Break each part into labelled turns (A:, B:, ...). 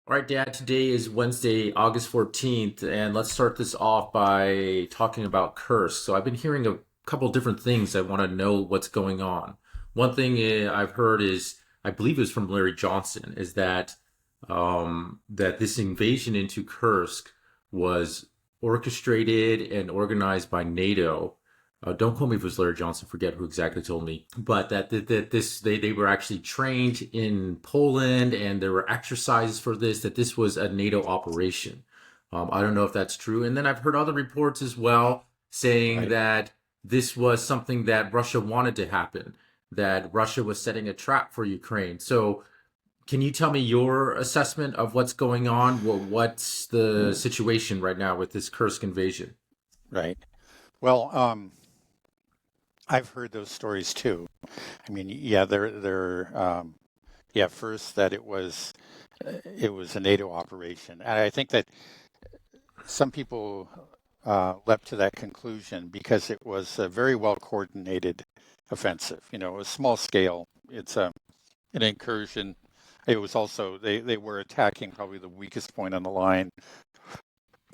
A: All right, Dad, today is Wednesday, August 14th, and let's start this off by talking about Kursk. So I've been hearing a couple different things. I want to know what's going on. One thing I've heard is, I believe it was from Larry Johnson, is that that this invasion into Kursk was orchestrated and organized by NATO. Don't quote me if it was Larry Johnson. Forget who exactly told me, but that this they were actually trained in Poland, and there were exercises for this. That this was a NATO operation. I don't know if that's true. And then I've heard other reports as well saying
B: Right.
A: that this was something that Russia wanted to happen. That Russia was setting a trap for Ukraine. So can you tell me your assessment of what's going on? What's the situation right now with this Kursk invasion?
B: Right. Well, I've heard those stories too. I mean, yeah, first that it was a NATO operation, and I think that some people leapt to that conclusion because it was a very well coordinated offensive. A small scale. It's an incursion. It was also they were attacking probably the weakest point on the line.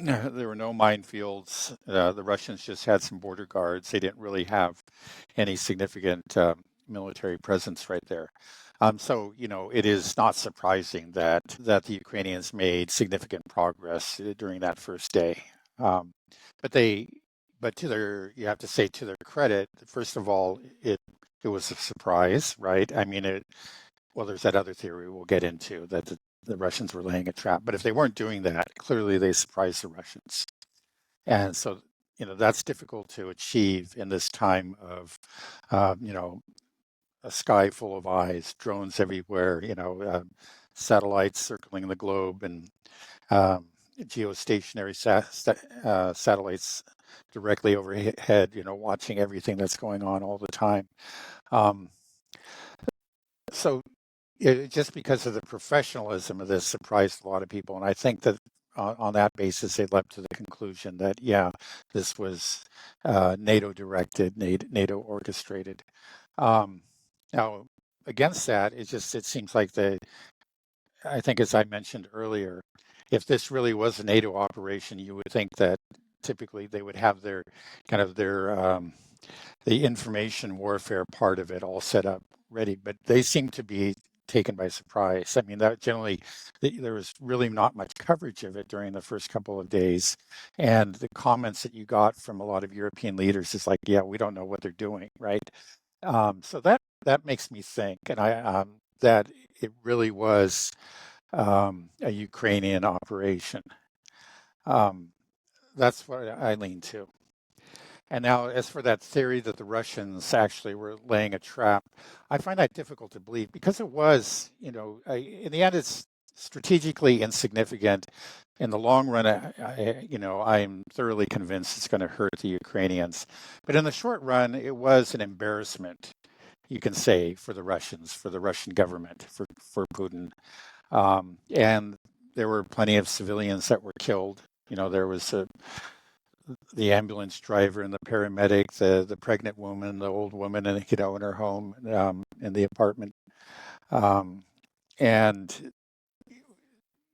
B: There were no minefields. The Russians just had some border guards. They didn't really have any significant military presence right there. So, it is not surprising that the Ukrainians made significant progress during that first day. Um, but they, but you have to say to their credit, first of all, it was a surprise, right? I mean, well, there's that other theory we'll get into that the Russians were laying a trap. But if they weren't doing that, clearly they surprised the Russians. And so, that's difficult to achieve in this time of, uh, you know, a sky full of eyes, drones everywhere, satellites circling the globe, and um, geostationary satellites directly overhead, watching everything that's going on all the time. Um, so just because of the professionalism of this surprised a lot of people. And I think that on that basis, they leapt to the conclusion that, yeah, this was NATO directed, NATO orchestrated. Um, Now, against that, it seems like I think as I mentioned earlier, if this really was a NATO operation, you would think that typically they would have their kind of the information warfare part of it all set up ready, but they seem to be taken by surprise. I mean, that generally, there was really not much coverage of it during the first couple of days. And the comments that you got from a lot of European leaders is like, yeah, we don't know what they're doing, right? So that makes me think, and that it really was a Ukrainian operation. Um, that's what I lean to. And now, as for that theory that the Russians actually were laying a trap, I find that difficult to believe because it was, in the end, it's strategically insignificant. In the long run, I'm thoroughly convinced it's going to hurt the Ukrainians. But in the short run, it was an embarrassment, you can say, for the Russians, for the Russian government, for Putin. And there were plenty of civilians that were killed. There was the ambulance driver and the paramedic, the pregnant woman, the old woman, and in her home, in the apartment, um, and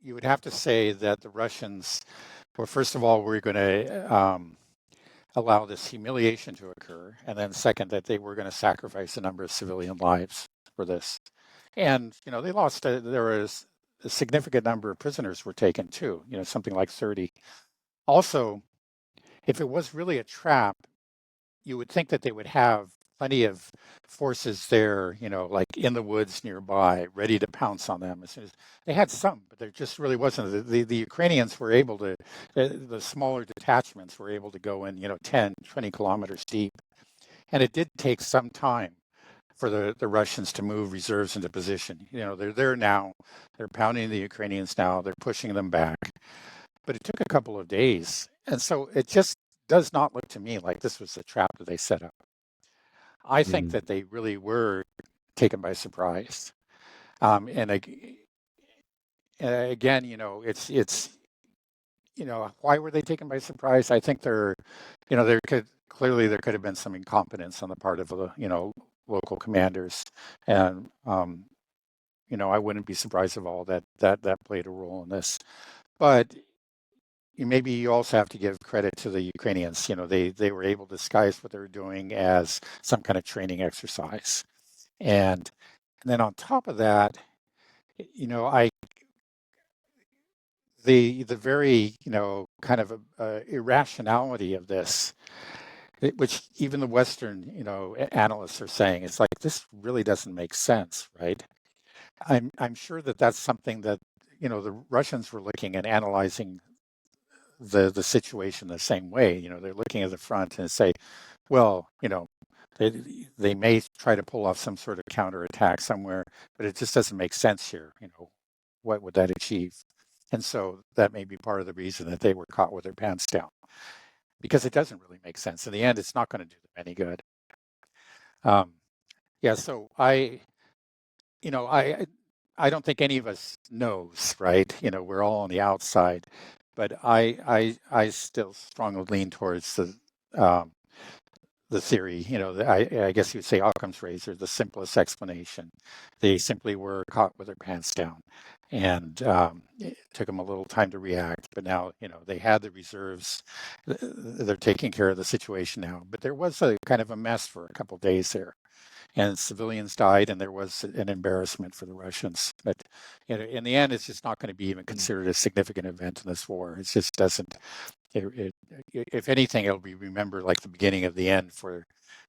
B: you would have to say that the Russians, well, first of all, were going to allow this humiliation to occur, and then second, that they were going to sacrifice a number of civilian lives for this, and they lost. There was a significant number of prisoners were taken too. Something like 30. Also, if it was really a trap, you would think that they would have plenty of forces there, like in the woods nearby, ready to pounce on them as soon as they had some, but there just really wasn't. The Ukrainians were able to, the smaller detachments were able to go in, 10, 20 kilometers deep. And it did take some time for the Russians to move reserves into position. They're there now, they're pounding the Ukrainians now, they're pushing them back. But it took a couple of days. And so it just does not look to me like this was a trap that they set up. I think
A: Mm.
B: that they really were taken by surprise. And again, why were they taken by surprise? I think there could have been some incompetence on the part of the, local commanders, and I wouldn't be surprised at all that played a role in this. But maybe you also have to give credit to the Ukrainians. They were able to disguise what they were doing as some kind of training exercise. And then on top of that, I the very kind of irrationality of this, which even the Western analysts are saying, it's like this really doesn't make sense, right? I'm sure that that's something that the Russians were looking and analyzing the situation the same way. They're looking at the front and say, well, they they may try to pull off some sort of counterattack somewhere, but it just doesn't make sense here. What would that achieve? And so that may be part of the reason that they were caught with their pants down, because it doesn't really make sense. In the end, it's not going to do them any good. Um, yeah, so you know, I I don't think any of us knows, right? We're all on the outside, but I still strongly lean towards um, the theory. I guess you would say Occam's razor, the simplest explanation. They simply were caught with their pants down, and it took them a little time to react. But now, they had the reserves. They're taking care of the situation now. But there was a kind of a mess for a couple of days there, and civilians died, and there was an embarrassment for the Russians. But in the end, it's just not going to be even considered a significant event in this war. It just doesn't. If anything, it'll be remembered like the beginning of the end for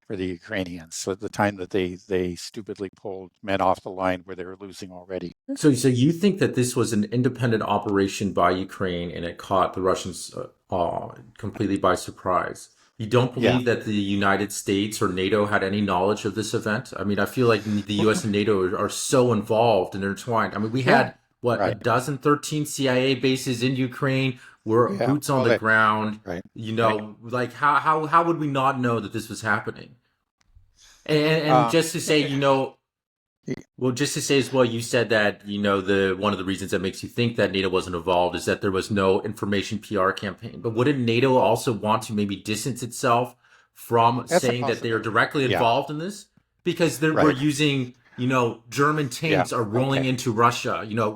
B: the Ukrainians. So at the time that they stupidly pulled men off the line where they were losing already.
A: So you think that this was an independent operation by Ukraine and it caught the Russians completely by surprise? You don't
B: Yeah.
A: believe that the United States or NATO had any knowledge of this event? I mean, I feel like the US and NATO are so involved and intertwined. I mean, we
B: Yeah.
A: had what, a
B: Right.
A: dozen, 13 CIA bases in Ukraine. We're
B: Yeah.
A: boots on
B: Well,
A: the
B: that.
A: ground.
B: Right. Right.
A: Like how would we not know that this was happening? And just to say,
B: Okay.
A: well, just to say as well, you said that, the one of the reasons that makes you think that NATO wasn't involved is that there was no information PR campaign. But wouldn't NATO also want to maybe distance itself from
B: That's a
A: saying that they are
B: possibility.
A: directly
B: Yeah.
A: involved in this? Because we're
B: Right.
A: using, German
B: Yeah.
A: tanks are rolling
B: Okay.
A: into Russia.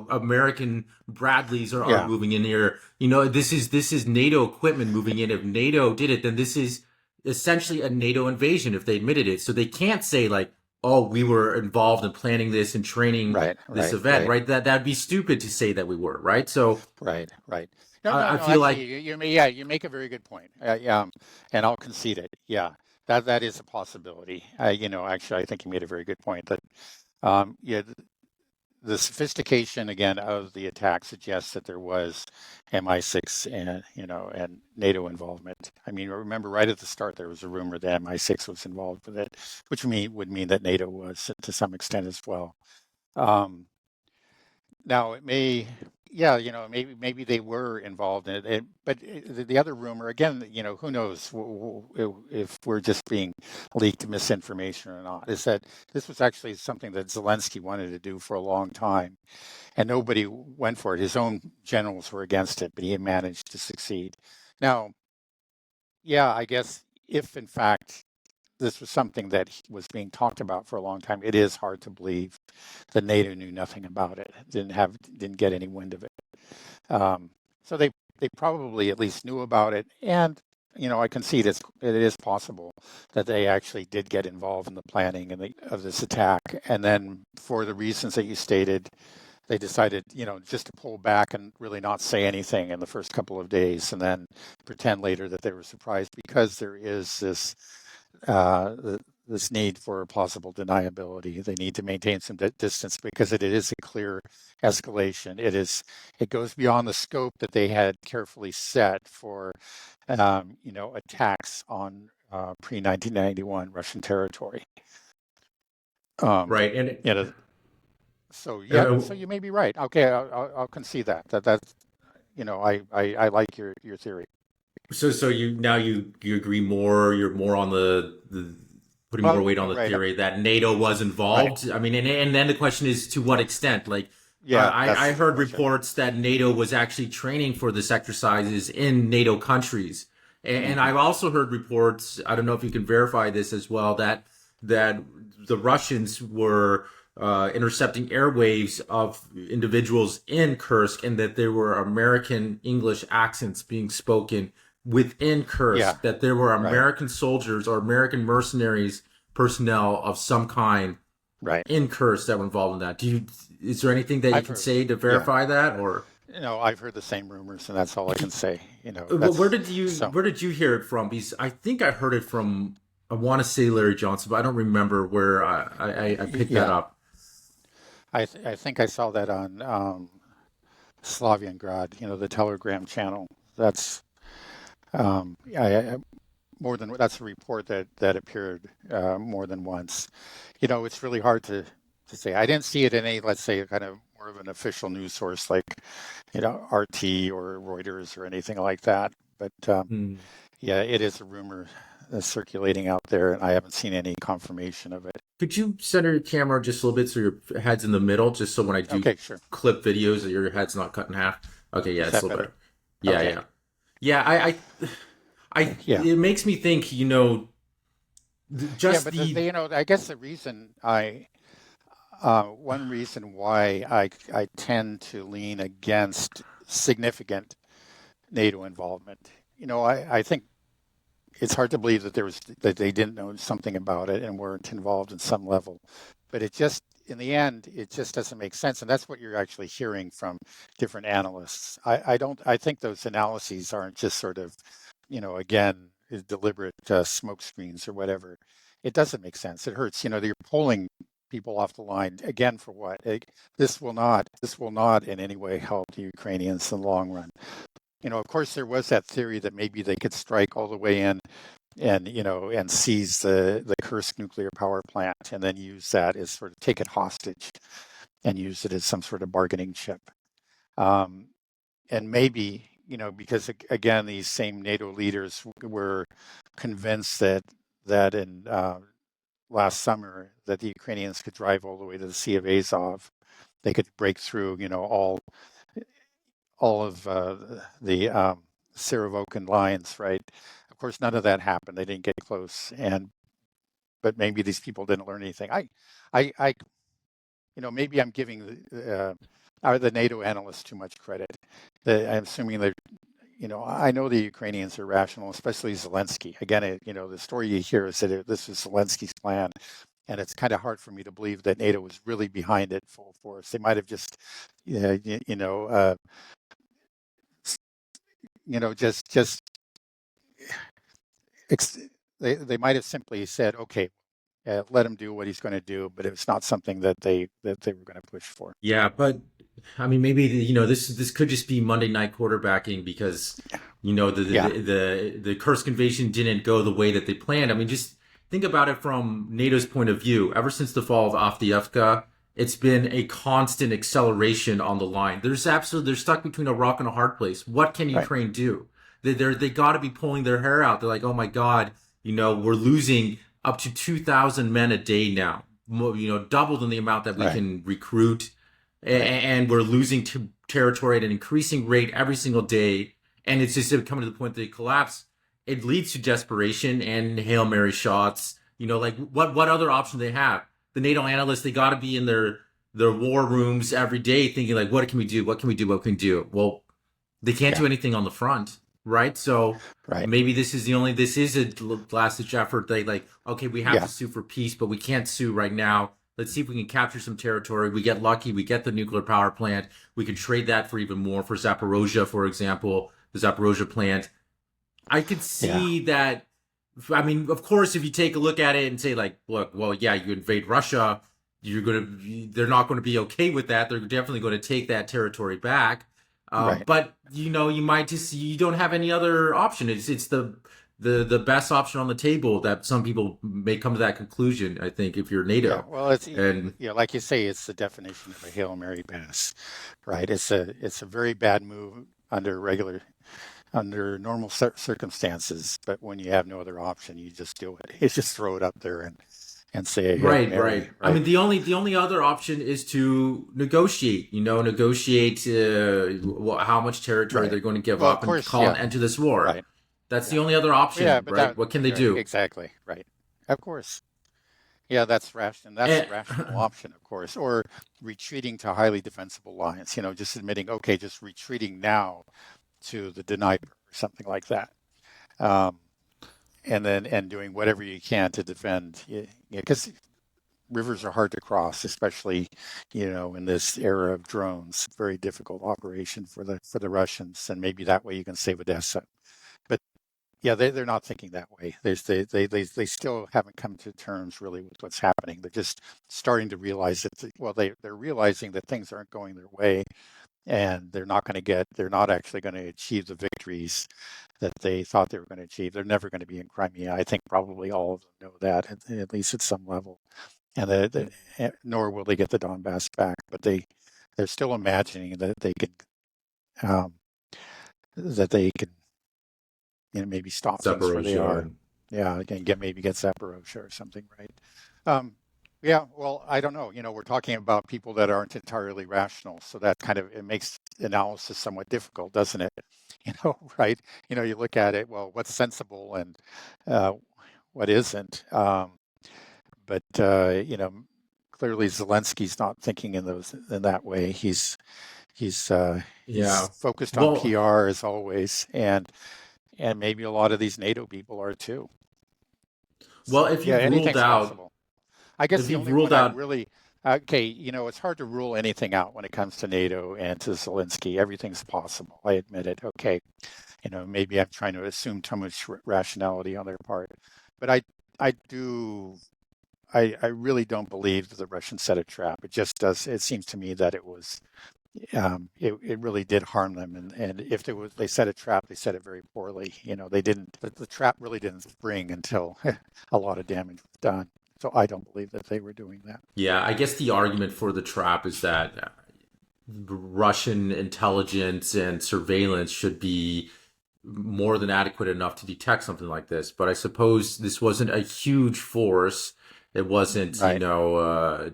A: American Bradleys are
B: Yeah.
A: moving in here. This is NATO equipment moving in. If NATO did it, then this is essentially a NATO invasion if they admitted it. So they can't say like, oh, we were involved in planning this and training
B: Right.
A: this
B: Right.
A: event,
B: Right.
A: right? That'd be stupid to say that we were, right? So
B: Right. Right. No. No.
A: I
B: No.
A: feel
B: Actually,
A: like
B: yeah, you make a very good point. And I'll concede it. Yeah. That is a possibility. Actually, I think you made a very good point that yeah, the sophistication again of the attack suggests that there was MI6 and NATO involvement. I mean, remember right at the start there was a rumor that MI6 was involved with it, which would mean that NATO was to some extent as well. Um, Now it may, yeah, maybe they were involved in it, but the other rumor again, who knows if we're just being leaked misinformation or not, is that this was actually something that Zelensky wanted to do for a long time, and nobody went for it. His own generals were against it, but he managed to succeed. Now, yeah, I guess if in fact this was something that was being talked about for a long time, it is hard to believe that NATO knew nothing about it, didn't get any wind of it. So they probably at least knew about it, and I concede it is possible that they actually did get involved in the planning of this attack, and then for the reasons that you stated, they decided just to pull back and really not say anything in the first couple of days, and then pretend later that they were surprised because there is uh, this need for plausible deniability. They need to maintain some distance because it is a clear escalation. It goes beyond the scope that they had carefully set for attacks on pre-1991 Russian territory. Um,
A: right, and
B: you know, so yeah,
A: uh,
B: so you may be right. Okay, I'll concede that's I like your theory.
A: so you agree more. You're more on the putting more
B: Well,
A: weight on the
B: right,
A: theory that NATO was
B: right.
A: involved. I mean, and then the question is to what extent? Like,
B: Yeah,
A: I
B: that's the
A: heard
B: question.
A: reports that NATO was actually training for this exercises in NATO countries, and
B: Hmm.
A: I've also heard reports. I don't know if you can verify this as well that the Russians were intercepting airwaves of individuals in Kursk, and that there were American English accents being spoken within
B: Yeah,
A: Kursk, that there were
B: right,
A: American soldiers or American mercenaries personnel of some kind
B: right.
A: in Kursk that were involved in that. Is there anything that you
B: I've
A: can
B: heard,
A: say to
B: yeah.
A: verify that, or
B: I've heard the same rumors, and that's all I can say. That's so.
A: where did you hear it from? Because I think I heard it from, I want to say Larry Johnson, but I don't remember where I picked that
B: Yeah,
A: up.
B: I think I saw that on Slaviangrad, the Telegram channel. That's more than that's a report that appeared more than once. It's really hard to say. I didn't see it in a, let's say, kind of more of an official news source like RT or Reuters or anything like that. But
A: Hmm.
B: yeah, it is a rumor that's circulating out there, and I haven't seen any confirmation of it.
A: Could you center your camera just a little bit so your head's in the middle, just so when I do
B: Okay, sure.
A: clip videos that your head's not cut in half? Okay, yeah,
B: Is
A: it's a
B: that
A: little
B: better?
A: better. Yeah,
B: Okay.
A: yeah. Yeah,
B: Yeah.
A: it makes me think,
B: Yeah,
A: just
B: but
A: the,
B: I guess the reason one reason why I tend to lean against significant NATO involvement. I think it's hard to believe that they didn't know something about it and weren't involved in some level, but it just in the end it just doesn't make sense, and that's what you're actually hearing from different analysts. I think those analyses aren't just sort of, again, deliberate smoke screens or whatever. It doesn't make sense. It hurts. You're pulling people off the line again for what? This will not in any way help the Ukrainians in the long run. Of course, there was that theory that maybe they could strike all the way in and seize the Kursk nuclear power plant and then use that as sort of take it hostage and use it as some sort of bargaining chip. Um, and maybe, because again, these same NATO leaders were convinced that in last summer that the Ukrainians could drive all the way to the Sea of Azov. They could break through, all of the Siravokan lines, right? Of course, none of that happened. They didn't get close, but maybe these people didn't learn anything. I maybe I'm giving the NATO analysts too much credit. I'm assuming that, I know the Ukrainians are rational, especially Zelensky. Again, the story you hear is that this was Zelensky's plan, and it's kind of hard for me to believe that NATO was really behind it full force. They might have just, just ex- they might have simply said, okay, let him do what he's going to do, but it's not something that they were going to push for.
A: yeah, but I mean, maybe this could just be Monday night quarterbacking because
B: Yeah,
A: the Kursk invasion didn't go the way that they planned. I mean, just think about it from NATO's point of view. Ever since the fall of Avdiivka, it's been a constant acceleration on the line. They're stuck between a rock and a hard place. What can
B: right,
A: Ukraine do? They got to be pulling their hair out. They're like, oh my God, we're losing up to 2,000 men a day now. Double than the amount that we
B: right,
A: can recruit,
B: right.
A: and we're losing territory at an increasing rate every single day. And it's just coming to the point that they collapse. It leads to desperation and Hail Mary shots. Like what other option do they have? The NATO analysts, they got to be in their war rooms every day thinking like, what can we do? What can we do? What can we do? Well, they can't
B: Yeah,
A: do anything on the front, right? So
B: right.
A: maybe this is a last ditch effort. They like, okay, we have to
B: Yeah,
A: sue for peace, but we can't sue right now. Let's see if we can capture some territory. We get lucky. We get the nuclear power plant. We can trade that for even more for Zaporozhye, for example, the Zaporozhye plant. I could
B: yeah,
A: see that. I mean, of course, if you take a look at it and say like, look, well, yeah, you invade Russia, they're not going to be okay with that. They're definitely going to take that territory back.
B: right.
A: But you might just you don't have any other option. It's the best option on the table that some people may come to that conclusion. I think if you're
B: Yeah,
A: NATO,
B: well, it's
A: and
B: like you say, it's the definition of a Hail Mary pass, right? It's a very bad move under normal circumstances, but when you have no other option, you just do it. You just throw it up there and say a Hail
A: right,
B: Mary,
A: right. I
B: right?
A: mean, the only other option is to negotiate. Negotiate how much territory
B: Right.
A: they're going to give
B: Well, of
A: up and
B: course,
A: call an
B: yeah,
A: end to this war.
B: right.
A: That's the
B: Yeah.
A: only other
B: Yeah,
A: option,
B: but
A: right? What can they do?
B: exactly, right. Of course. Yeah, that's rational. That's the
A: And,
B: rational option, of course, or retreating to highly defensible lines. Just admitting, okay, just retreating now to the Dnieper or something like that, um, and doing whatever you can to defend. Because rivers are hard to cross, especially in this era of drones. Very difficult operation for the Russians, and maybe that way you can save Odessa. But yeah, they're not thinking that way. They still haven't come to terms really with what's happening. They're just starting to realize that, well, they're realizing that things aren't going their way, and they're not actually going to achieve the victories that they thought they were going to achieve. They're never going to be in Crimea. I think probably all of them know that, at least at some level. And nor will they get the Donbass back, but they're still imagining um, that they could maybe stop things where they are.
A: Zaporozhye.
B: Yeah, again, maybe get Zaporozhye or something, right? Um, yeah, well, I don't know. We're talking about people that aren't entirely rational, so that kind of it makes analysis somewhat difficult, doesn't it? Right? You look at it. Well, what's sensible and uh, what isn't? But clearly Zelensky's not thinking in that way. He's
A: Yeah.
B: focused on
A: Well,
B: PR as always, and maybe a lot of these NATO people are too.
A: well,
B: So yeah, anything's possible. I guess
A: if
B: the
A: you've
B: only
A: ruled
B: one I
A: out,
B: really okay, it's hard to rule anything out when it comes to NATO and to Zelensky. Everything's possible. I admit it. Okay, maybe I'm trying to assume too much rationality on their part, but I do. I really don't believe that the Russians set a trap. It just does. It seems to me that it really did harm them. And if they set a trap, they set it very poorly. They didn't. The trap really didn't spring until a lot of damage was done. So I don't believe that they were doing that.
A: yeah, I guess the argument for the trap is that Russian intelligence and surveillance should be more than adequate enough to detect something like this. But I suppose this wasn't a huge force. It wasn't,
B: Right.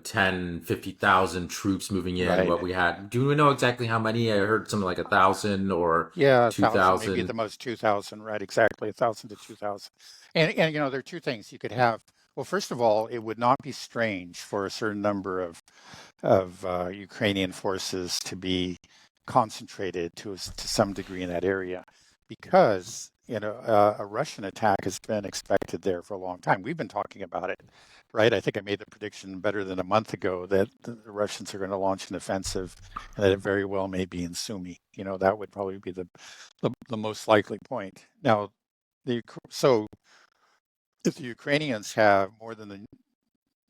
A: 10, 50,000 troops moving in.
B: Right.
A: What we had, do we know exactly how many? I heard something like 1,000 or
B: Yeah, 1,000, maybe at the
A: 2,000.
B: most 2,000. Right. Exactly, 1,000 to 2,000. And there are two things you could have. Well, first of all, it would not be strange for a certain number of Ukrainian forces to be concentrated to some degree in that area, because a Russian attack has been expected there for a long time. We've been talking about it, right? I think I made the prediction better than a month ago that the Russians are going to launch an offensive, and that it very well may be in Sumy. That would probably be the most likely point. Now, so if the Ukrainians have more than the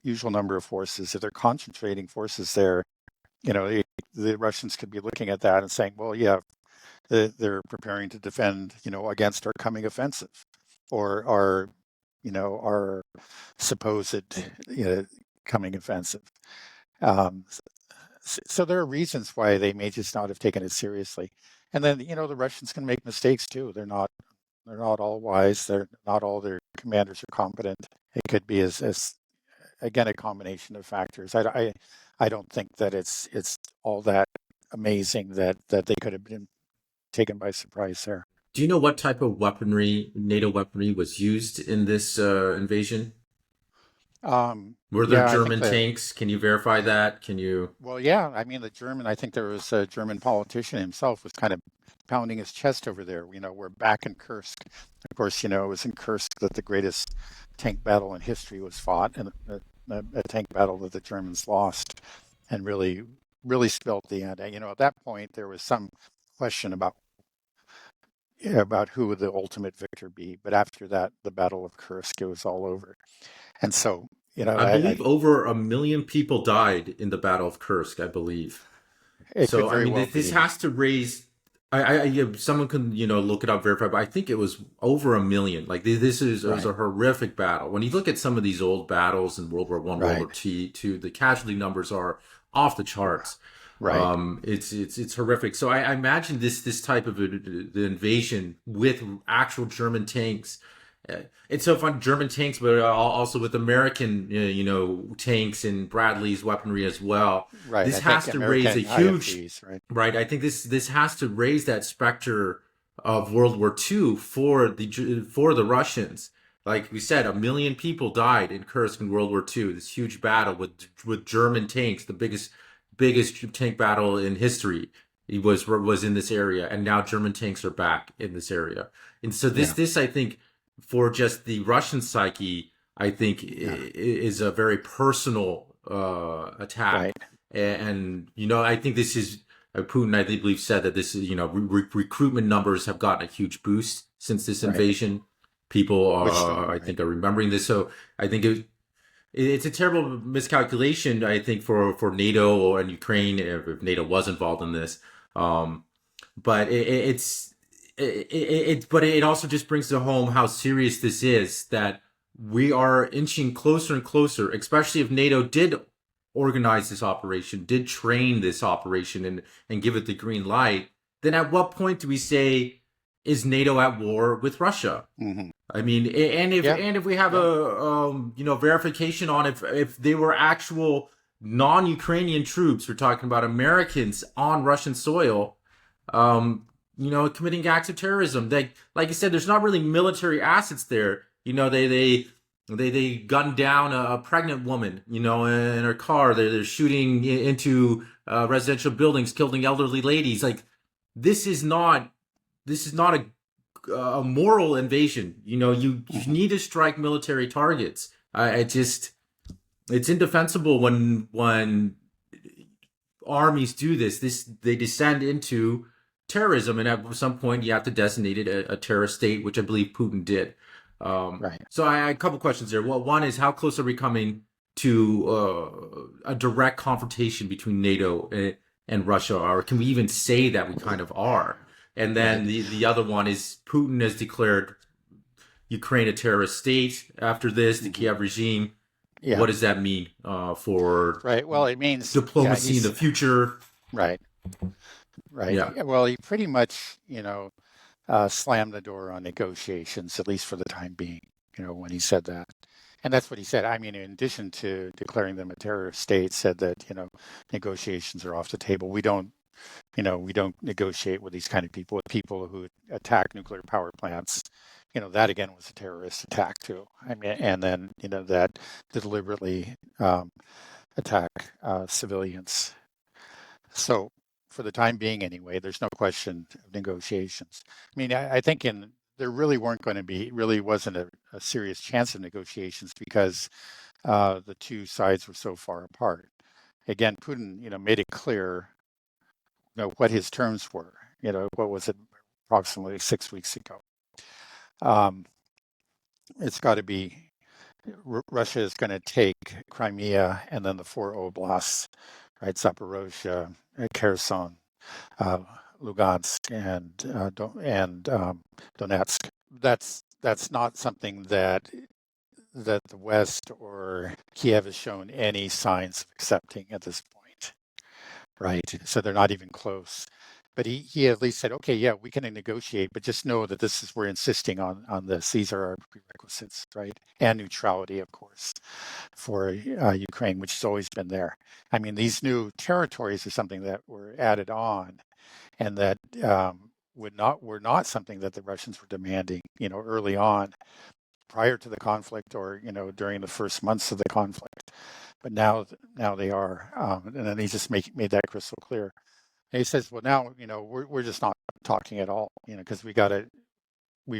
B: usual number of forces, if they're concentrating forces there, the Russians could be looking at that and saying, well, yeah, they're preparing to defend, against our coming offensive, or our supposed, coming offensive. Um, so there are reasons why they may just not have taken it seriously. And then, the Russians can make mistakes too. They're not all wise. They're not all their commanders are competent. It could be as again a combination of factors. I don't think that it's all that amazing that they could have been taken by surprise there.
A: Do you know what type of weaponry, NATO weaponry, was used in this invasion? Were there
B: Yeah, I think
A: German
B: that.
A: tanks? Can you verify that? Can you?
B: Well, yeah, I mean I think there was a German politician himself was kind of pounding his chest over there. We're back in Kursk. Of course, it was in Kursk that the greatest tank battle in history was fought, and a tank battle that the Germans lost, and really, really spelt the end. At that point, there was some question about who would the ultimate victor be. But after that, the Battle of Kursk, it was all over. And so,
A: I believe over 1 million people died in the Battle of Kursk, I believe.
B: it could
A: So, I
B: very
A: mean,
B: well
A: this
B: be.
A: has to raise. Yeah, someone can, look it up, verify, but I think it was over 1 million. Like it was
B: Right,
A: a horrific battle. When you look at some of these old battles in World War One, World War
B: right,
A: Two, the casualty numbers are off the charts.
B: right.
A: It's horrific. So I imagine this type of the invasion with actual German tanks. It's so fun, German tanks, but also with American, tanks and Bradley's weaponry as well.
B: Right.
A: This
B: I think
A: has to raise a
B: American
A: huge,
B: IFVs, right?
A: right. I think this has to raise that specter of World War II for the Russians. like we said, 1 million people died in Kursk in World War II. This huge battle with German tanks, the biggest tank battle in history. He was in this area, and now German tanks are back in this area. And so
B: Yeah.
A: this I think for just the Russian psyche, I think
B: Yeah.
A: is a very personal attack.
B: Right.
A: And I think this is Putin, I believe, said that this is, recruitment numbers have gotten a huge boost since this
B: Right.
A: invasion. People
B: Which,
A: are, I
B: right.
A: think, are remembering this. So I think it's a terrible miscalculation, I think, for NATO and Ukraine if NATO was involved in this. Um, but but it also just brings to home how serious this is, that we are inching closer and closer, especially if NATO did organize this operation, did train this operation and give it the green light. Then at what point do we say, is NATO at war with Russia?
B: Hmm.
A: I mean,
B: Yeah.
A: and if we have
B: Yeah.
A: a verification on if they were actual non-Ukrainian troops, we're talking about Americans on Russian soil, committing acts of terrorism. Like you said, there's not really military assets there. They gunned down a pregnant woman, in her car. They're shooting into residential buildings, killing elderly ladies. Like this is not a moral invasion. You
B: Hmm.
A: need to strike military targets. It's indefensible when armies do this. They descend into terrorism, and at some point you have to designate it a terrorist state, which I believe Putin did.
B: Right.
A: So I a couple questions there. Well, one is, how close are we coming to a direct confrontation between NATO and Russia, or can we even say that we kind of are? And
B: Right.
A: then the other one is, Putin has declared Ukraine a terrorist state after this, the
B: Hmm.
A: Kiev regime.
B: Yeah.
A: What does that mean for
B: Right. Well, it means, yeah,
A: diplomacy in the future?
B: right. Right.
A: Yeah.
B: Yeah, well, he pretty much, slammed the door on negotiations, at least for the time being, when he said that. And that's what he said. I mean, in addition to declaring them a terrorist state, said that, negotiations are off the table. We don't negotiate with these kind of people who attack nuclear power plants. That again was a terrorist attack too. I mean, and then, that deliberately attack civilians. So for the time being, anyway, there's no question of negotiations. I mean, I think there really wasn't a serious chance of negotiations because the two sides were so far apart. Again, Putin, made it clear, what his terms were. What was it, approximately 6 weeks ago? Um, it's got to be Russia is going to take Crimea and then the four oblasts, right? Zaporozhye, Kherson, uh, Lugansk, and Donetsk. That's not something that the West or Kiev has shown any signs of accepting at this point, right? So they're not even close. But he at least said, okay, yeah, we can negotiate, but just know that we're insisting on this. These are our prerequisites, right? And neutrality, of course, for Ukraine, which has always been there. I mean, these new territories are something that were added on, and that were not something that the Russians were demanding, early on, prior to the conflict, or during the first months of the conflict. But now they are, and then he just made that crystal clear. And he says, well, now, we're just not talking at all, because we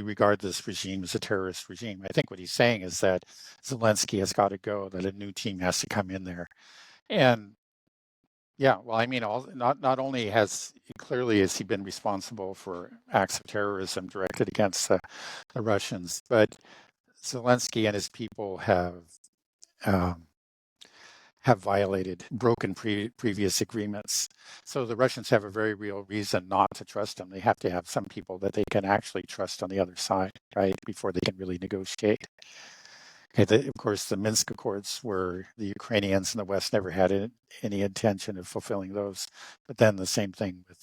B: regard this regime as a terrorist regime. I think what he's saying is that Zelensky has got to go, that a new team has to come in there. And yeah, well, I mean, not only has he been responsible for acts of terrorism directed against the Russians, but Zelensky and his people um, have broken previous agreements. So the Russians have a very real reason not to trust him. They have to have some people that they can actually trust on the other side, right, before they can really negotiate. Okay, of course, the Minsk Accords, were the Ukrainians and the West never had any intention of fulfilling those. But then the same thing with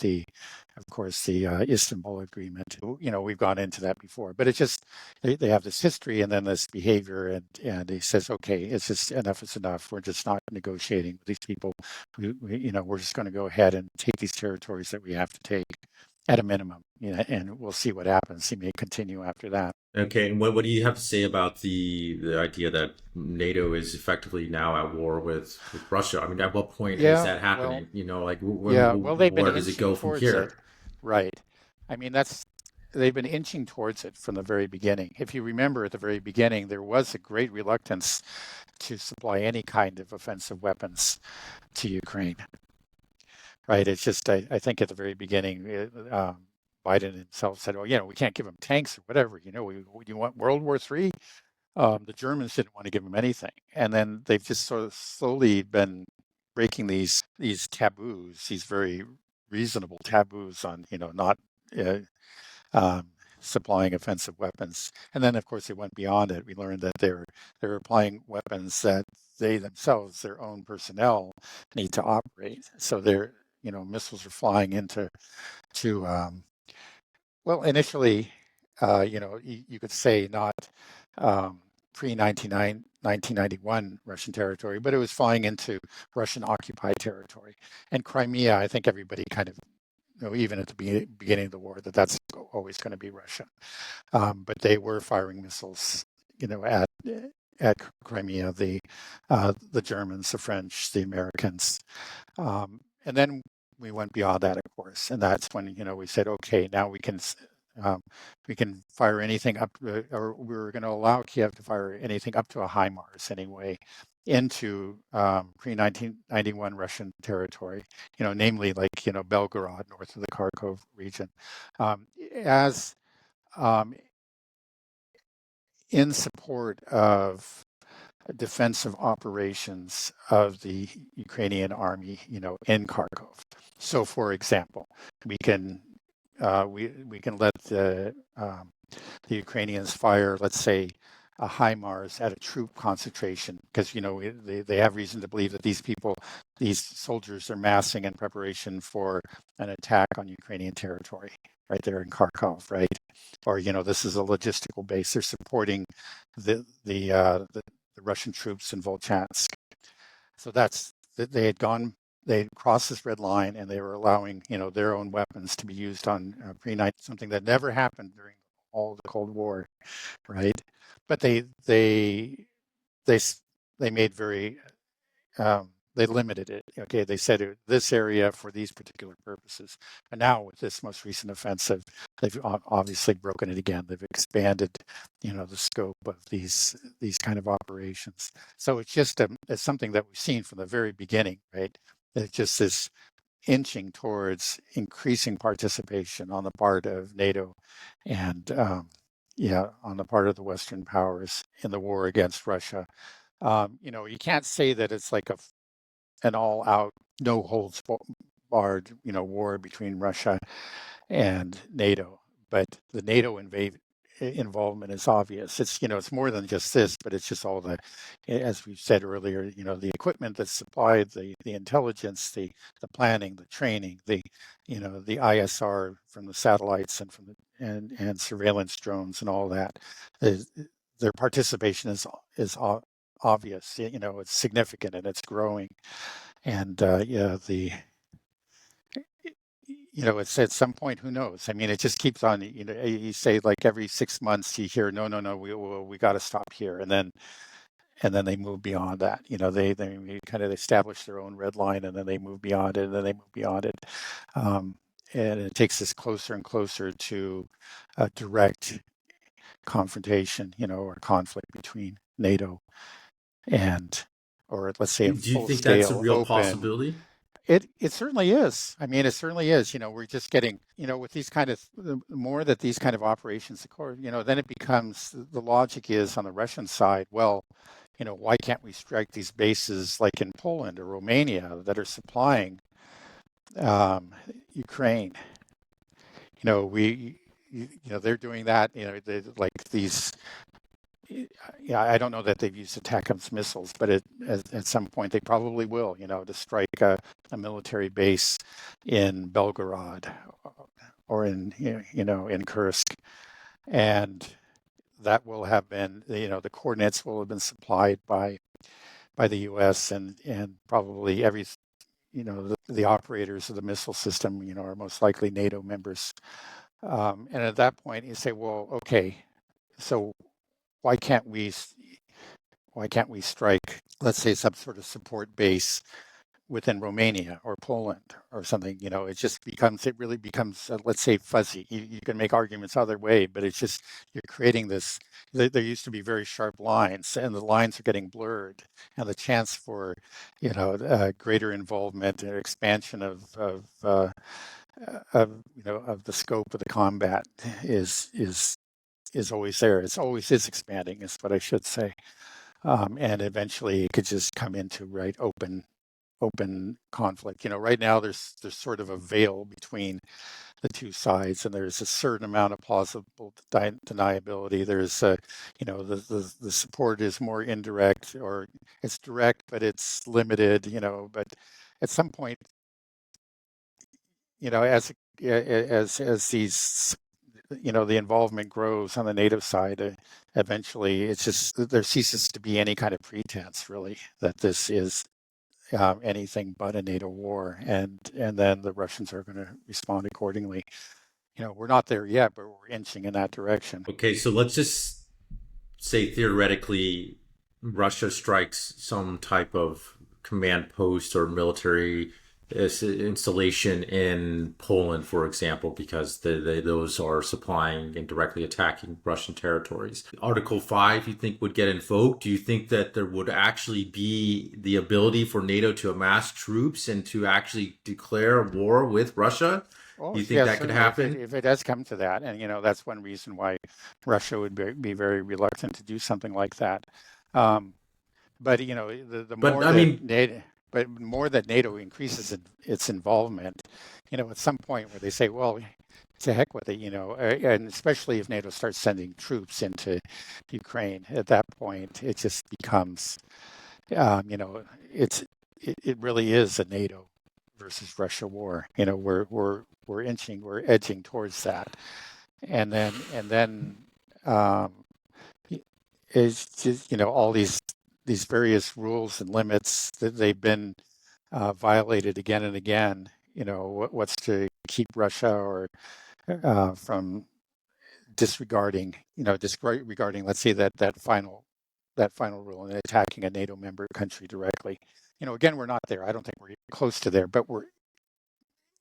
B: of course, the Istanbul Agreement. We've gone into that before, but it's just they have this history and then this behavior, and he says, okay, it's just enough is enough. We're just not negotiating with these people. We're just going to go ahead and take these territories that we have to take. at a minimum. And we'll see what happens. He may continue after that.
A: Okay, and what do you have to say about the idea that NATO is effectively now at war with Russia? I mean, at what point is
B: Yeah,
A: that
B: well,
A: happening? Like
B: yeah, well, they've been
A: where does it
B: inching
A: go from
B: towards it,
A: here?
B: right? I mean, they've been inching towards it from the very beginning. If you remember, at the very beginning, there was a great reluctance to supply any kind of offensive weapons to Ukraine, right? It's just, I think at the very beginning, Biden himself said, "Oh, we can't give them tanks or whatever. You want World War III?" The Germans didn't want to give them anything, and then they've just sort of slowly been breaking these taboos, these very reasonable taboos on not uh, um, supplying offensive weapons. And then, of course, they went beyond it. We learned that they're applying weapons that they themselves, their own personnel, need to operate. So missiles are flying into to well, initially, you could say not pre 1991 Russian territory, but it was flying into Russian occupied territory. And Crimea, I think everybody kind of even at the beginning of the war, that's always going to be Russia. But they were firing missiles, at Crimea, the Germans, the French, the Americans, and then we went beyond that, of course, and that's when we said, okay, now um, we can fire anything up, or we were going to allow Kiev to fire anything up to a HIMARS anyway, into pre-1991 Russian territory, namely like Belgorod, north of the Kharkov region, as um, in support of defensive operations of the Ukrainian army, in Kharkov. So, for example, we can we can let the Ukrainians fire, let's say, a HIMARS at a troop concentration because they have reason to believe that these soldiers are massing in preparation for an attack on Ukrainian territory right there in Kharkov, right? Or this is a logistical base. They're supporting the Russian troops in Volchansk. So they had gone. They had crossed this red line, and they were allowing their own weapons to be used on pre-night, something that never happened during all the Cold War, right? But they they made very they limited it. Okay, they said this area for these particular purposes. And now with this most recent offensive, they've obviously broken it again. They've expanded, the scope of these kind of operations. So it's something that we've seen from the very beginning, right? It's just this inching towards increasing participation on the part of NATO and on the part of the Western powers in the war against Russia. You can't say that it's like an all-out, no holds barred, war between Russia and NATO. But the NATO involvement is obvious. It's more than just this, but it's just all as we said earlier, the equipment that's supplied, the intelligence, the planning, the training, the ISR from the satellites and from and surveillance drones and all that. Their participation is obvious. It's significant and it's growing. And it's at some point, who knows? I mean, it just keeps on. You say like every 6 months you hear, no, no, no, we got to stop here, and then they move beyond that. They kind of establish their own red line, and then they move beyond it, and then they move beyond it, um, and it takes us closer and closer to a direct confrontation, or conflict between NATO and, or let's say, a
A: Do you think that's a
B: full-scale
A: real
B: open.
A: possibility?
B: It certainly is. I mean, it certainly is. We're just getting, with these kind of, the more that these kind of operations occur, then it becomes, the logic is on the Russian side, well, why can't we strike these bases like in Poland or Romania that are supplying Ukraine? They're doing that, like these, yeah, I don't know that they've used ATACMS missiles, but at some point they probably will, to strike a military base in Belgorod or in Kursk. And that will have been, the coordinates will have been supplied by the U.S. and probably the operators of the missile system, are most likely NATO members. And at that point, you say, well, okay, so why can't we why can't we strike, let's say, some sort of support base within Romania or Poland or something? It really becomes, let's say, fuzzy. You can make arguments either way, but it's just, you're creating this. There used to be very sharp lines, and the lines are getting blurred, and the chance for, greater involvement or expansion of the scope of the combat is always there. It's always is expanding, is what I should say. And eventually it could just come into open conflict. Right now there's sort of a veil between the two sides, and there's a certain amount of plausible deniability. There's the support is more indirect, or it's direct but it's limited. But at some point, as these, the involvement grows on the native side, eventually it's just, there ceases to be any kind of pretense, really, that this is anything but a NATO war, and then the Russians are going to respond accordingly. We're not there yet, but we're inching in that direction.
A: Okay, so let's just say theoretically Russia strikes some type of command post or military installation in Poland, for example, because those are supplying and directly attacking Russian territories. Article 5, you think, would get invoked? Do you think that there would actually be the ability for NATO to amass troops and to actually declare war with Russia?
B: Oh,
A: Do you think
B: yeah,
A: that could
B: certainly,
A: happen?
B: if it does come to that, and that's one reason why Russia would be very reluctant to do something like that. Um, but the
A: But
B: more
A: I
B: that
A: mean,
B: NATO, but more that NATO increases its involvement, at some point where they say, well, to heck with it, and especially if NATO starts sending troops into Ukraine, at that point it just becomes, um, you know, it's it really is a NATO versus Russia war. We're edging towards that, and then um, it's just, all these various rules and limits that they've been violated again and again. What's to keep Russia or from disregarding, disregarding, let's say, that final rule and attacking a NATO member country directly. Again, we're not there. I don't think we're close to there, but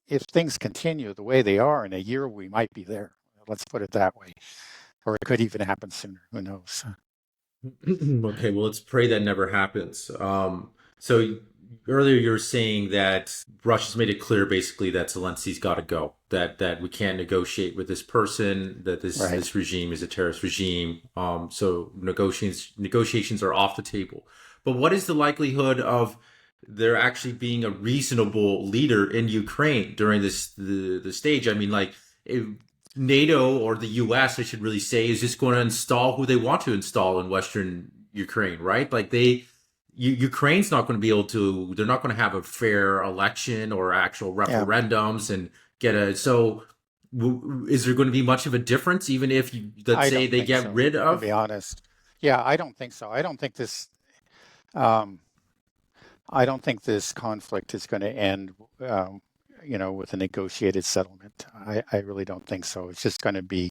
B: if things continue the way they are in a year, we might be there. Let's put it that way. Or it could even happen sooner. Who knows?
A: okay, well, let's pray that never happens. So earlier you were saying that Russia's made it clear basically that Zelensky's got to go. That we can't negotiate with this person. That this
B: Right.
A: this regime is a terrorist regime. So negotiations are off the table. But what is the likelihood of there actually being a reasonable leader in Ukraine during the stage? I mean, like, if NATO or the US, I should really say, is just going to install who they want to install in Western Ukraine, right? Like Ukraine's not going to be able to, they're not going to have a fair election or actual
B: Yeah.
A: referendums and get a, so is there going to be much of a difference even if you, let's
B: I
A: say
B: don't
A: they
B: think
A: get
B: so,
A: rid
B: to
A: of?
B: be honest. Yeah, I don't think so. Um, I don't think this conflict is going to end, with a negotiated settlement. I really don't think so. It's just going to be,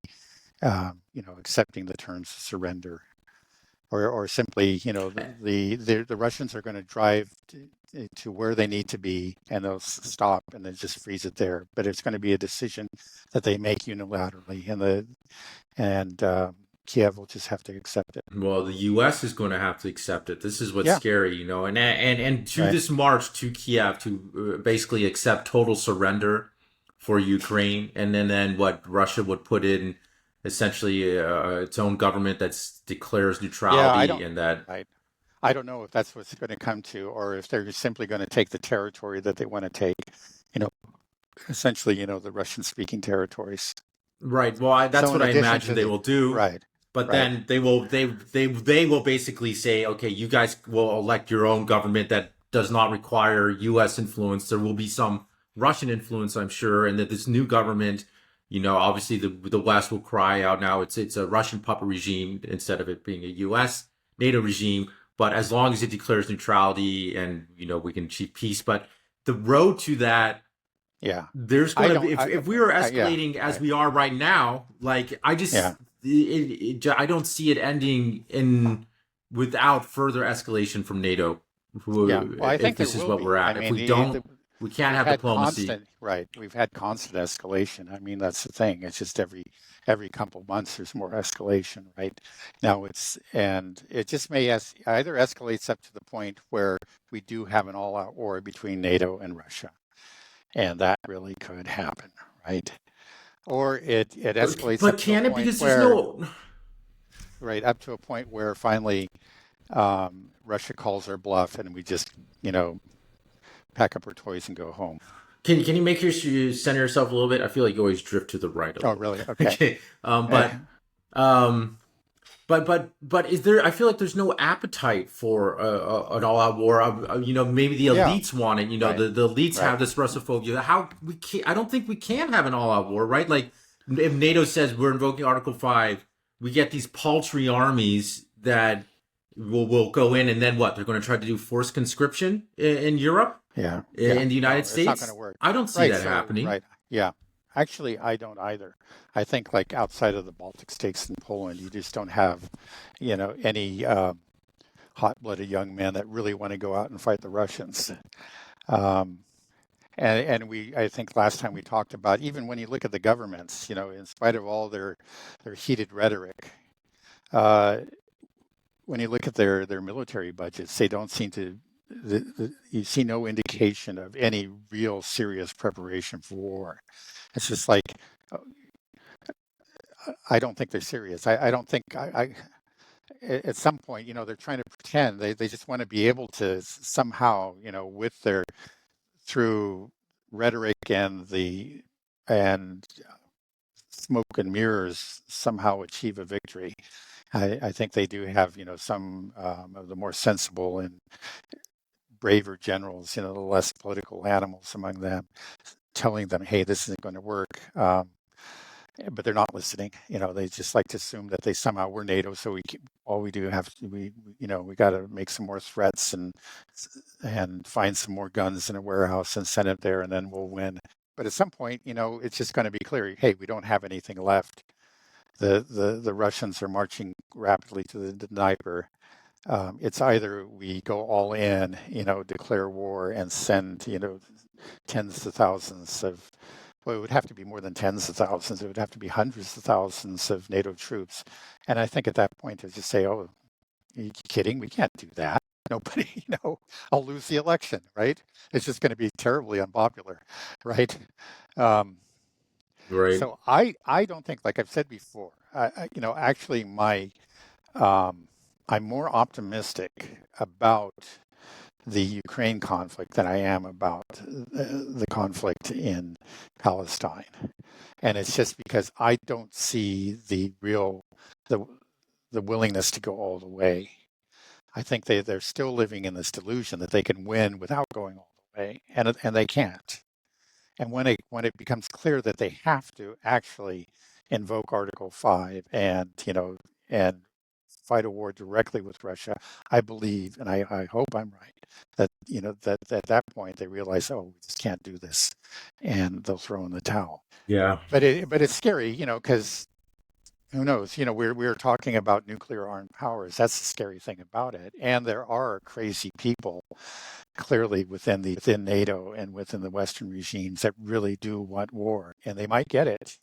B: accepting the terms of surrender, or simply, the Russians are going to drive to where they need to be, and they'll stop and then just freeze it there. But it's going to be a decision that they make unilaterally, and Kiev will just have to accept it.
A: Well, the U.S. is going to have to accept it. This is what's
B: Yeah,
A: scary, and to
B: right.
A: this march to Kiev to basically accept total surrender for Ukraine, and then what Russia would put in essentially its own government that declares
B: Yeah, I
A: neutrality,
B: don't.
A: and that
B: Right. I don't know if that's what's going to come to, or if they're simply going to take the territory that they want to take. You know, essentially, the Russian-speaking territories.
A: right. Well, that's
B: So in
A: what I
B: addition
A: imagine
B: to
A: they
B: the
A: will do.
B: right,
A: But
B: right,
A: then they will basically say, okay, you guys will elect your own government that does not require U.S. influence. There will be some Russian influence, I'm sure, and that this new government, obviously the West will cry out now. It's a Russian puppet regime instead of it being a U.S. NATO regime. But as long as it declares neutrality and we can achieve peace, but the road to that,
B: Yeah.
A: there's
B: I
A: going to be,
B: don't,
A: if we are
B: yeah,
A: escalating as
B: right.
A: we are right now, like I
B: Yeah.
A: just, I don't see it ending in without further escalation from NATO.
B: Yeah. Well, I
A: If
B: think there
A: this is
B: will
A: what we're
B: be. I
A: at, if
B: mean,
A: we don't, we can't
B: we've
A: have
B: had
A: diplomacy.
B: constant, right. We've had constant escalation. I mean, that's the thing. It's just every couple of months there's more escalation, right? Now and it just may either escalates up to the point where we do have an all-out war between NATO and Russia, and that really could happen, right? Or it escalates
A: But
B: up to a
A: can it?
B: point
A: Because there's
B: where,
A: no.
B: right, up to a point where finally Russia calls our bluff and we just, you know, pack up our toys and go home.
A: Can you make you center yourself a little bit? I feel like you always drift to the right a
B: Oh,
A: little.
B: really? Okay.
A: Okay.
B: Eh,
A: Um, but is there? I feel like there's no appetite for an all-out war. Maybe the
B: yeah,
A: elites want it.
B: right,
A: The elites
B: right.
A: have this Russophobia. How we can't? I don't think we can have an all-out war, right? Like if NATO says we're invoking Article 5, we get these paltry armies that will go in, and then what? They're going to try to do forced conscription in Europe,
B: Yeah, yeah.
A: in the United
B: No, it's not going to
A: States.
B: work.
A: I don't see
B: Right.
A: that
B: So,
A: happening.
B: right. Yeah. Actually, I don't either. I think like outside of the Baltic states and Poland, you just don't have, any hot-blooded young men that really want to go out and fight the Russians. Um, and I think last time we talked about, even when you look at the governments, in spite of all their heated rhetoric, uh, when you look at their military budgets, they don't seem to. You see no indication of any real serious preparation for war. It's just like uh, I don't think they're serious. I don't think at some point, they're trying to pretend they just want to be able to somehow, with their through rhetoric and smoke and mirrors somehow achieve a victory. I think they do have, some of the more sensible and braver generals, the less political animals among them, telling them, "Hey, this isn't going to work." But they're not listening. They just like to assume that they somehow were NATO, so all we do have we got to make some more threats and find some more guns in a warehouse and send it there, and then we'll win. But at some point, it's just going to be clear. Hey, we don't have anything left. The Russians are marching rapidly to the Dnieper. It's either we go all in, declare war and send, tens of thousands of, well, it would have to be more than tens of thousands. It would have to be hundreds of thousands of NATO troops. And I think at that point, they just say, oh, are you kidding? We can't do that. Nobody, I'll lose the election, right? It's just going to be terribly unpopular, right? Um,
A: Right.
B: so I don't think, like I've said before, actually um, I'm more optimistic about the Ukraine conflict than I am about the conflict in Palestine. And it's just because I don't see the the willingness to go all the way. I think they're still living in this delusion that they can win without going all the way, and they can't. And when it becomes clear that they have to actually invoke Article 5 and fight a war directly with Russia, I believe, and I hope I'm right, that that at that point they realize, oh, we just can't do this, and they'll throw in the towel.
A: Yeah.
B: But it's scary, because who knows? We're talking about nuclear armed powers. That's the scary thing about it. And there are crazy people clearly within NATO and within the Western regimes that really do want war, and they might get it.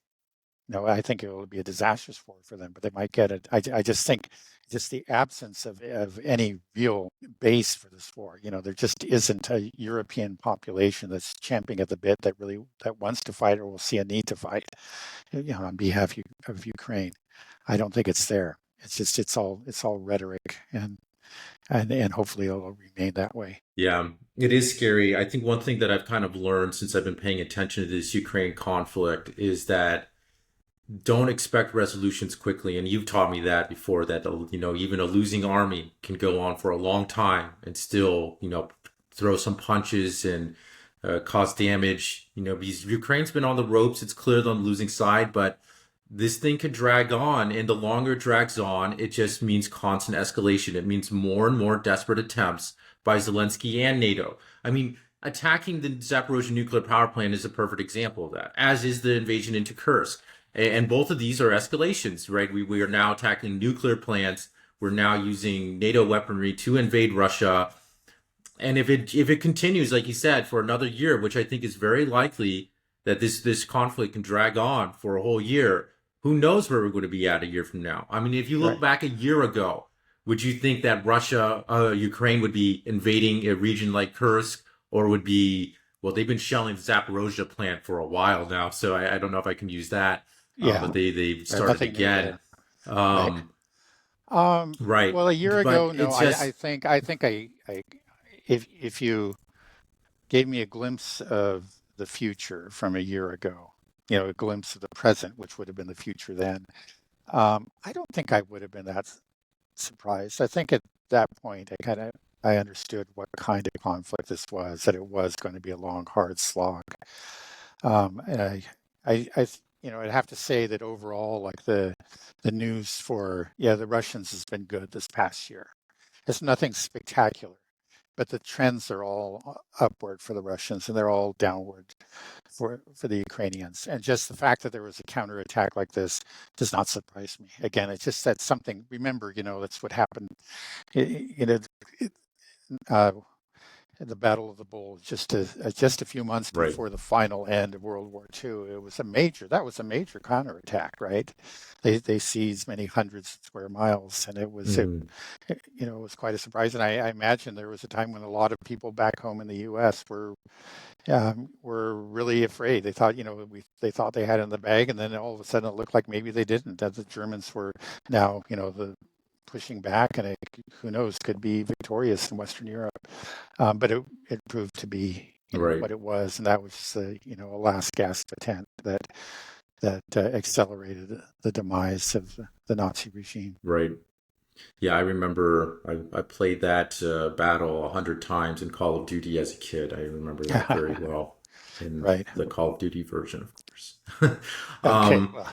B: I think it will be a disastrous war for them, but they might get it. I just think just the absence of any real base for this war. There just isn't a European population that's champing at the bit that wants to fight or will see a need to fight, on behalf of Ukraine. I don't think it's there. It's just it's all rhetoric, and hopefully it'll remain that way.
A: Yeah, it is scary. I think one thing that I've kind of learned since I've been paying attention to this Ukraine conflict is that don't expect resolutions quickly. And you've taught me that before, that, even a losing army can go on for a long time and still, throw some punches and cause damage. Because Ukraine's been on the ropes. It's clear they're on the losing side, but this thing could drag on. And the longer it drags on, it just means constant escalation. It means more and more desperate attempts by Zelensky and NATO. I mean, attacking the Zaporozhye nuclear power plant is a perfect example of that, as is the invasion into Kursk. And both of these are escalations, right? We are now attacking nuclear plants. We're now using NATO weaponry to invade Russia. And if it continues, like you said, for another year, which I think is very likely that this conflict can drag on for a whole year, who knows where we're going to be at a year from now? I mean, if you look
B: Right.
A: back a year ago, would you think that Ukraine would be invading a region like Kursk, or would be, well, they've been shelling the Zaporozhye plant for a while now, so I don't know if I can use that,
B: Yeah.
A: but they've
B: Right.
A: started
B: Nothing new
A: again.
B: there. Right.
A: Um, right,
B: Well, a year
A: but
B: ago, no,
A: it's just
B: if you gave me a glimpse of the future from a year ago, a glimpse of the present, which would have been the future then, I don't think I would have been that surprised. I think at that point, I understood what kind of conflict this was, that it was going to be a long, hard slog. And I'd have to say that overall, like the news for the Russians has been good this past year. It's nothing spectacular, but the trends are all upward for the Russians and they're all downward for the Ukrainians. And just the fact that there was a counterattack like this does not surprise me. Again, it's just that something. Remember, that's what happened. You know, it, uh, the Battle of the Bulge, just a few months
A: right.
B: before the final end of World War II. That was a major counterattack, right? They seized many hundreds of square miles, and
A: Mhm.
B: it was quite a surprise. And I imagine there was a time when a lot of people back home in the U.S. were really afraid. They thought, they thought they had it in the bag, and then all of a sudden it looked like maybe they didn't. That the Germans were now, the pushing back, and who knows, could be victorious in Western Europe. But it proved to be,
A: Right.
B: what it was, and that was, a last gasp attempt that accelerated the demise of the Nazi regime.
A: Right. Yeah, I remember I played that battle 100 times in Call of Duty as a kid. I remember that very well in
B: Right.
A: the Call of Duty version, of course.
B: Okay.
A: um,
B: Well,